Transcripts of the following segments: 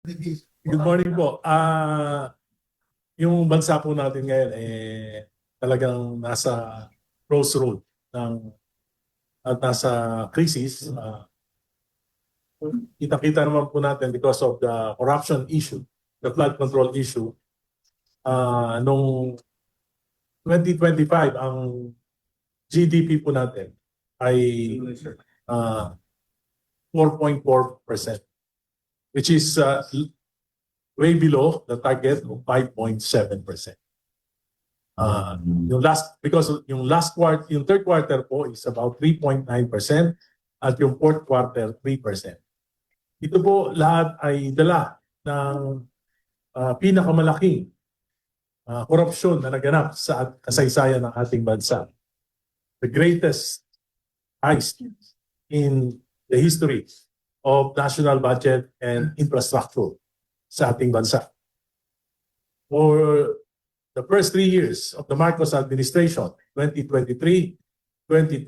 Good morning po. Yung bansa po natin ngayon talagang nasa crossroad ng at nasa crisis. Kita-kita naman po natin because of the corruption issue, the flood control issue. Nung 2025 ang GDP po natin ay 4.4%, which is way below the target of 5.7%. Yung third quarter po is about 3.9% at yung fourth quarter 3%. Ito po lahat ay dala ng pinakamalaking korupsyon na naganap sa kasaysayan ng ating bansa. The greatest heist in the history of national budget and infrastructure sa ating bansa. For the first 3 years of the Marcos administration, 2023, 2024,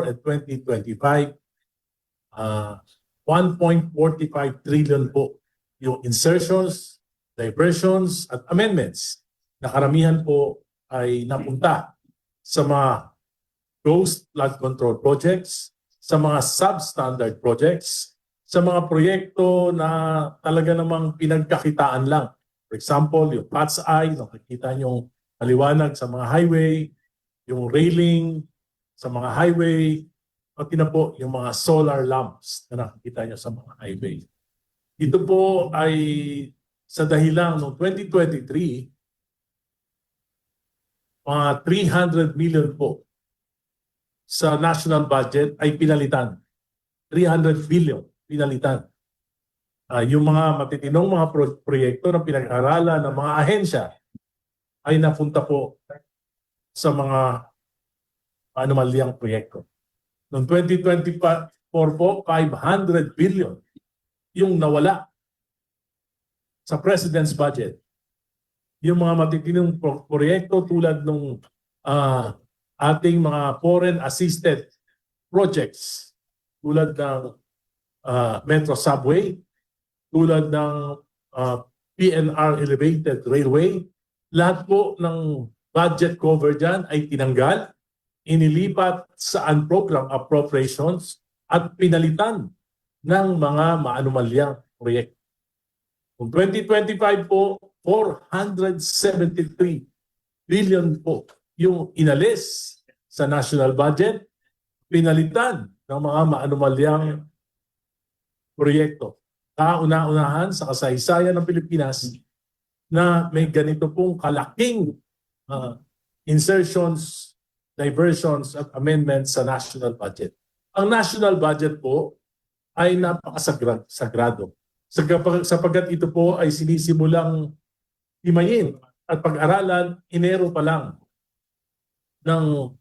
and 2025, 1.45 trillion po yung insertions, diversions, at amendments na karamihan po ay napunta sa mga ghost flood control projects, sa mga substandard projects, sa mga proyekto na talaga namang pinagkakitaan lang. For example, yung PATS Eye, nakikita nyo maliwanag sa mga highway, yung railing sa mga highway, pati na po yung mga solar lamps na nakikita nyo sa mga highway. Ito po ay sa dahilan noong 2023, mga 300 million po sa national budget ay pinalitan. 300 billion pinalitan. Yung mga matitinong mga proyekto na pinag-aralan ng mga ahensya ay napunta po sa mga anomalyang proyekto. Noong 2024 po, 500 billion yung nawala sa President's budget. Yung mga matitinong proyekto tulad ng ating mga foreign assisted projects tulad ng Metro Subway, tulad ng PNR Elevated Railway, lahat po ng budget cover dyan ay tinanggal, inilipat sa unprogrammed appropriations at pinalitan ng mga maanumalyang proyekto. Kung 2025 po, 473 billion po yung inalis sa national budget, pinalitan ng mga maanumalyang proyekto. Kauna-unahan sa kasaysayan ng Pilipinas na may ganito pong kalaking insertions, diversions at amendments sa national budget. Ang national budget po ay napakasagrado sapagkat ito po ay sinisimulang himayin at pag-aralan Enero pa lang ng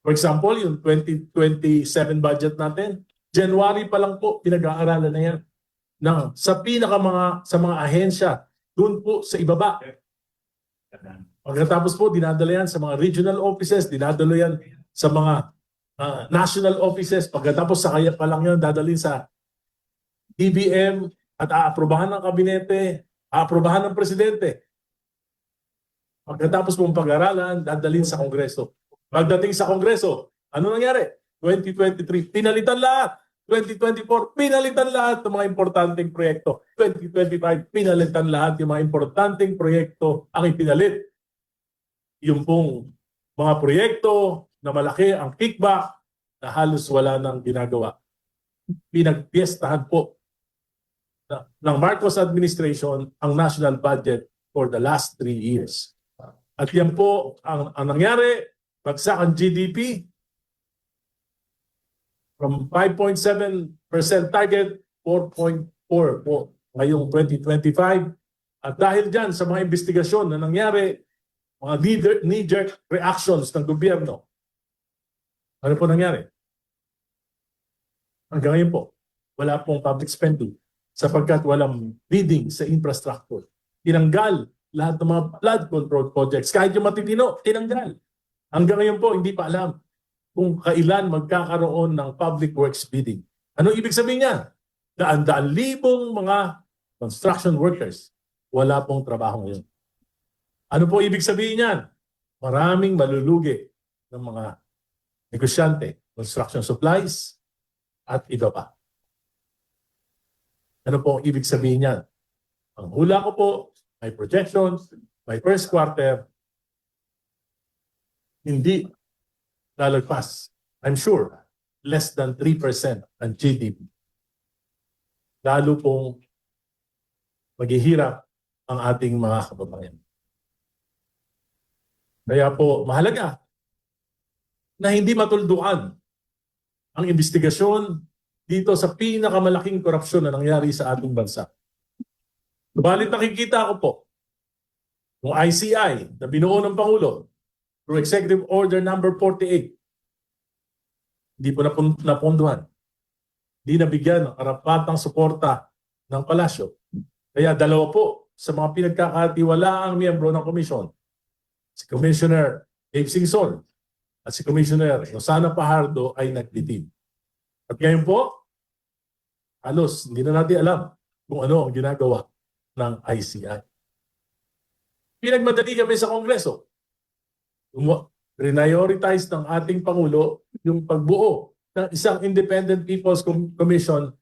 for example, yung 2027 budget natin, January pa lang po pinag-aaralan na yan. Sa mga ahensya, doon po sa ibaba. Pagkatapos po, dinadala yan sa mga regional offices, dinadala yan sa mga national offices. Pagkatapos sa kaya pa lang yan, dadalhin sa DBM at aaprobahan ng kabinete, aaprobahan ng presidente. Pagkatapos pong pag-aralan, dadalhin sa Kongreso. Pagdating sa Kongreso, ano nangyari? 2023, pinalitan lahat. 2024, pinalitan lahat ng mga importanteng proyekto. 2025, pinalitan lahat yung mga importanteng proyekto ang ipinalit. Yung pong mga proyekto na malaki ang kickback na halos wala nang ginagawa. Pinagpiestahan po ng Marcos administration ang national budget for the last 3 years. At yan po ang nangyari, bagsak ang GDP, from 5.7% target, 4.4 po ngayong 2025. At dahil dyan sa mga investigasyon na nangyari, mga knee-jerk reactions ng gobyerno, ano po nangyari? Hanggang ngayon po, wala pong public spending sapagkat walang bidding sa infrastructure. Tinanggal lahat ng mga flood control projects. Kahit yung matitino, tinanggal. Hanggang ngayon po, hindi pa alam kung kailan magkakaroon ng public works bidding. Ano ibig sabihin niya? daan-daan libong mga construction workers, wala pong trabaho ngayon. Ano po ibig sabihin yan? Maraming malulugi ng mga negosyante, construction supplies, at iba pa. Ano po ang ibig sabihin yan? Ang hula ko po, may projections, by first quarter, hindi lalagpas. I'm sure, less than 3% ang GDP. Lalo pong maghihirap ang ating mga kababayan. Kaya po, mahalaga na hindi matuldukan ang investigasyon dito sa pinakamalaking korupsyon na nangyari sa ating bansa. Subalit nakikita ko po, yung ICI na binuo ng Pangulo through Executive Order number 48, hindi po napunduhan. Hindi nabigyan ng karapatang suporta ng palasyo. Kaya dalawa po sa mga pinagkakatiwalaang miyembro ng komisyon, si Commissioner Dave Singson at si Commissioner Rosana Fajardo ay nagditim. At ngayon po, halos hindi na natin alam kung ano ang ginagawa ng ICI. Pinagmadali kami sa Kongreso. Prioritize ng ating Pangulo yung pagbuo ng isang Independent People's Commission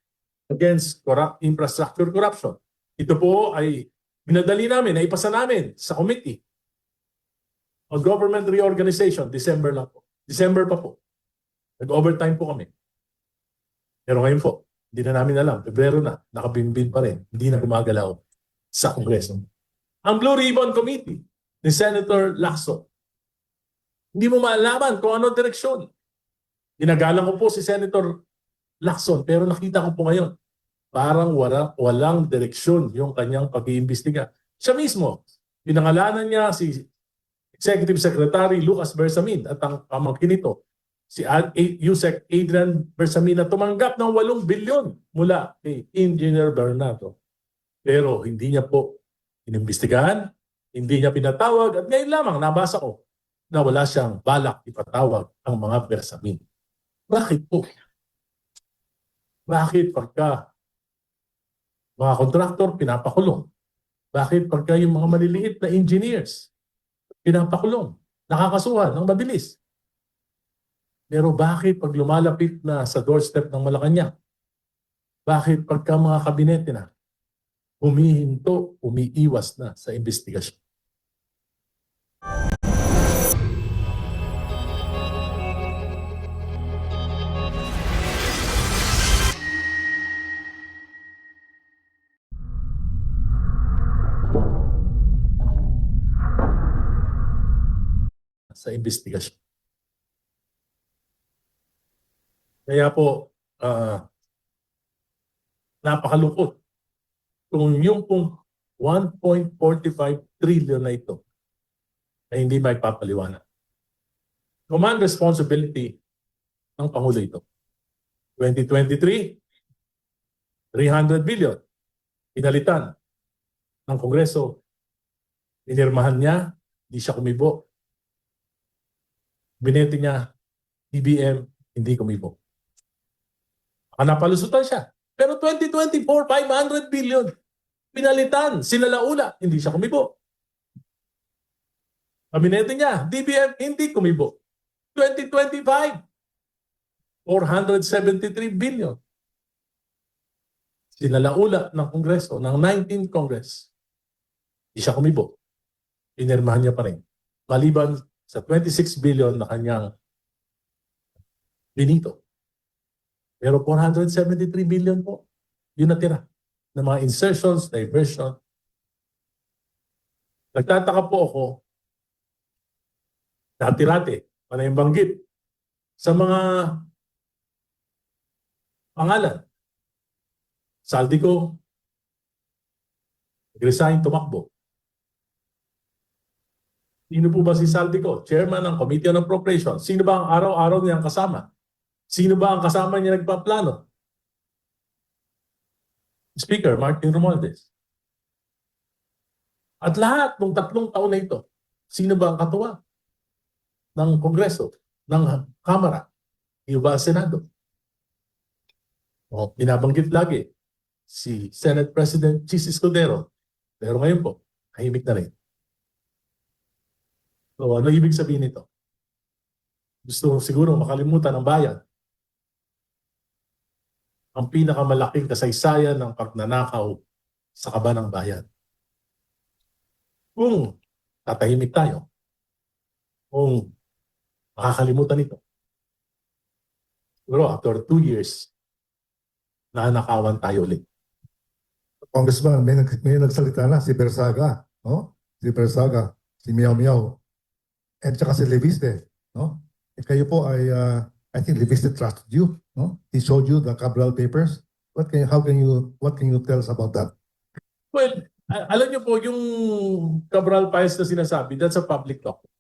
against infrastructure corruption. Ito po ay binadali namin, naipasa namin sa committee on government reorganization, December lang po. December pa po. Nag-overtime po kami. Pero ngayon po, hindi na namin alam. Pebrero na, nakabimbin pa rin. Hindi na gumagalaw sa Kongreso. Ang Blue Ribbon Committee ni Senator Lacson, hindi mo maalaman kung ano direksyon. Ginagalang ko po si Senator Lacson, pero nakita ko po ngayon, parang walang direksyon yung kanyang pag-iimbestiga. Siya mismo, pinangalanan niya si Executive Secretary Lucas Bersamin at ang pamangkin nito, si Yusek Adrian Bersamin na tumanggap ng 8 bilyon mula kay Engineer Bernardo. Pero hindi niya po inimbestigahan, hindi niya pinatawag at ngayon lamang nabasa ko na wala siyang balak ipatawag ang mga Bersamin. Bakit po? Bakit pagka mga kontraktor pinapakulong? Bakit pagka yung mga maliliit na engineers pinapakulong? Nakakasuhan ng mabilis. Pero bakit pag lumalapit na sa doorstep ng Malacanang? Bakit pagka mga kabinete na humihinto, umiiwas na sa investigasyon? Sa investigasyon. Kaya po, napakalungkot kung yung pong 1.45 trillion na ito ay hindi may papaliwanag. Command responsibility ng Pangulo ito. 2023, 300 billion. Pinalitan ng Kongreso. Pinirmahan niya, hindi siya kumibo. Binete niya, BBM, hindi kumibo. Napalusutan siya. Pero 2024, 500 billion. Pinalitan, sinalaula, hindi siya kumibo. Kabinete niya, DBM, hindi kumibo. 2025, 473 billion. Sinalaula ng Kongreso, ng 19th Congress. Hindi siya kumibo. Pinirmahan niya pa rin. Maliban sa 26 billion na kanyang binito. Pero 473 billion po, yun natira ng mga insertions, diversion. Nagtataka po ako, dati-rati, panayang banggit, sa mga pangalan. Saldico, resign, tumakbo. Sino po ba si Saldico? Chairman ng Committee on Appropriations. Sino ba ang araw-araw niyang kasama? Sino ba ang kasama niya nagpaplano? Speaker Martin Romualdez. At lahat ng 3 taon na ito, sino ba ang katuwa ng Kongreso, ng Kamara, yung ba Senado? O, binabanggit lagi, si Senate President Chis Escudero. Pero ngayon po, tahimik na rin. So ano ibig sabihin nito? Gusto siguro makalimutan ng bayan ang pinakamalaking kasaysayan ng pagnanakaw sa kaba ng bayan. Kung tatahimik tayo, kung makakalimutan ito, siguro after 2 years, nanakawan tayo ulit. Congressman, may nagsalita na si Bersaga, no? Si Bersaga, si Miao Miao, at saka si Leviste, no? If kayo po ay, I think Leviste trusted you, no? He showed you the Cabral papers. What can you tell us about that? Well, alam niyo po, yung Cabral files na sinasabi, that's a public document.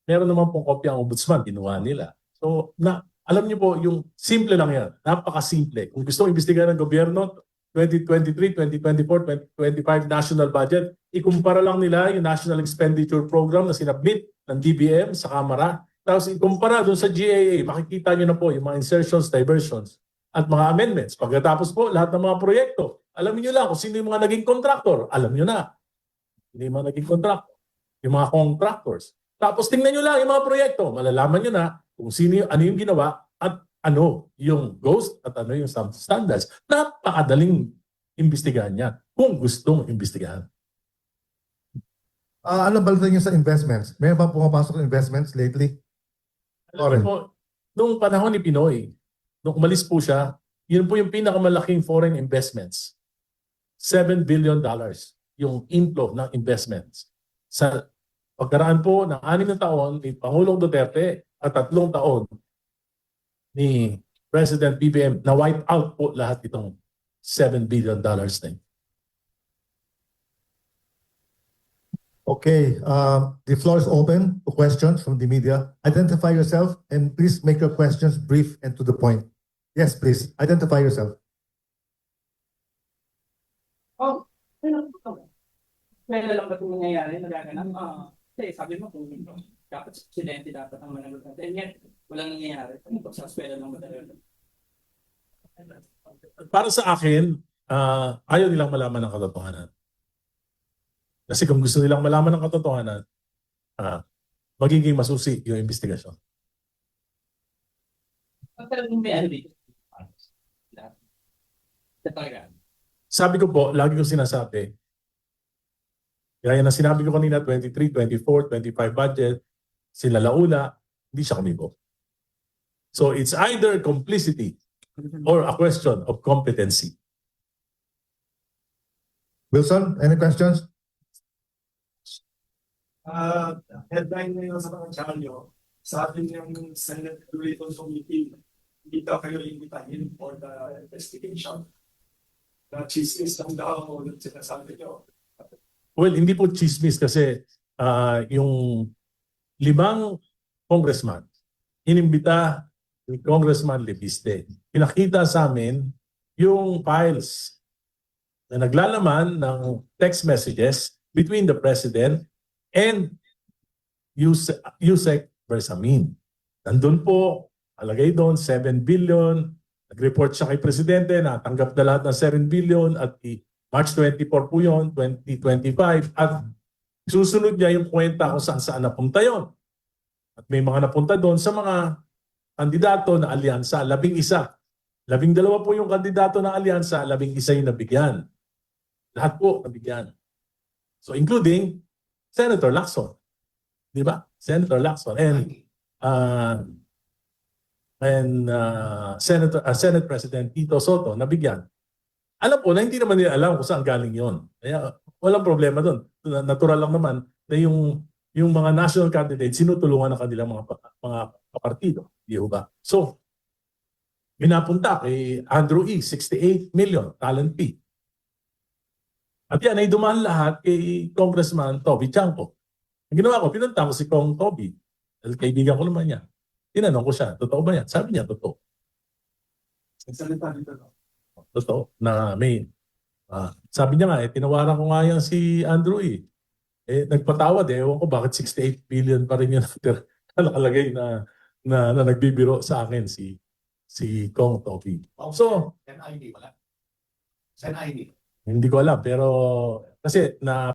Meron naman pong kopya ang ombudsman, ginawa nila. So, alam niyo po, yung simple lang yan. Napaka-simple. Kung gusto mong imbestigahan ng gobyerno, 2023, 2024, 2025 national budget, ikumpara lang nila yung National Expenditure Program na sinabmit ng DBM sa Kamara. Tapos ikumpara doon sa GAA, makikita niyo na po yung mga insertions, diversions, at mga amendments. Pagkatapos po, lahat ng mga proyekto, alamin niyo lang kung sino yung mga naging contractor. Alam niyo na. Sino yung mga naging contractor. Yung mga contractors. Tapos tingnan niyo lang yung mga proyekto. Malalaman niyo na kung sino ano yung ginawa at ano yung ghost at ano yung standards. Napakadaling imbestigahan yan kung gustong imbestigahan. Ano balita niyo sa investments? May ba pumapasok ng investments lately? Alam niyo po, nung panahon ni Pinoy, nung umalis po siya, yun po yung pinakamalaking foreign investments. $7 billion yung inflow ng investments. Sa pagkaraan po ng 6 na taon ni Pangulong Duterte at 3 taon ni President BBM na wipe out po lahat itong $7 billion na yun. Okay, the floor is open to questions from the media. Identify yourself and please make your questions brief and to the point. Yes, please. Identify yourself. Kaya lang ba ito nangyayari, nagaganap? Kasi sabi mo kung dapat presidente dapat ang managot natin. And yet, walang nangyayari. Ano ba sa eskwela ng material? Para sa akin, ayaw nilang malaman ng katotohanan. Kasi kung gusto nilang malaman ng katotohanan, magiging masusi yung investigasyon. Pero may ano dito? Talaga. Sabi ko po, lagi ko sinasabi, gaya na sinabi ko kanina, 23, 24, 25 budget, sila Laula, hindi siya kumibo. So it's either complicity or a question of competency. Wilson, any questions? Headline ngayon sa mga channel, sa atin yung Senate Regulatory Committee, hindi daw kayo imbitahin for the investigation. Na chismis lang daw ulit sinasabi nyo. Well, hindi po chismis kasi yung 5 congressman, inimbita ni Congressman Leviste. Pinakita sa amin yung files na naglalaman ng text messages between the President and Yusek Bersamin. Nandun po, alagay doon, 7 billion. Nag-report siya kay Presidente na tanggap na lahat ng 7 billion at March 24 po yun, 2025. At susunod niya yung kwenta kung saan napunta yun. At may mga napunta doon sa mga kandidato na alyansa, 11. 12 po yung kandidato na alyansa, 11 yung nabigyan. Lahat po nabigyan. So including Senator Lacson. Di ba? Senator Lacson. And Senate President Tito Soto nabigyan. Alam po na hindi naman nila alam kung saan galing yon. Kaya walang problema doon. Natural lang naman na yung mga national candidates sinutulungan ng kanilang mga partido. Di ba? So, minapunta kay Andrew E. 68 million talent fee. At yan ay dumaan lahat kay Congressman Toby Chanco. Ang ginawa ko, pinunta ko si Kong Toby. Kaibigan ko naman niya. Tinanong ko siya, totoo ba yan? Sabi niya, totoo. Nagsalita dito, no? Totoo. Na may, sabi niya nga, tinawaran ko nga yan si Andrew E. Nagpatawad ewan ko bakit 68 billion pa rin yung nakalagay na nagbibiro sa akin si Kong Toby. So, NID wala. Sen Ivy. Hindi ko alam pero kasi na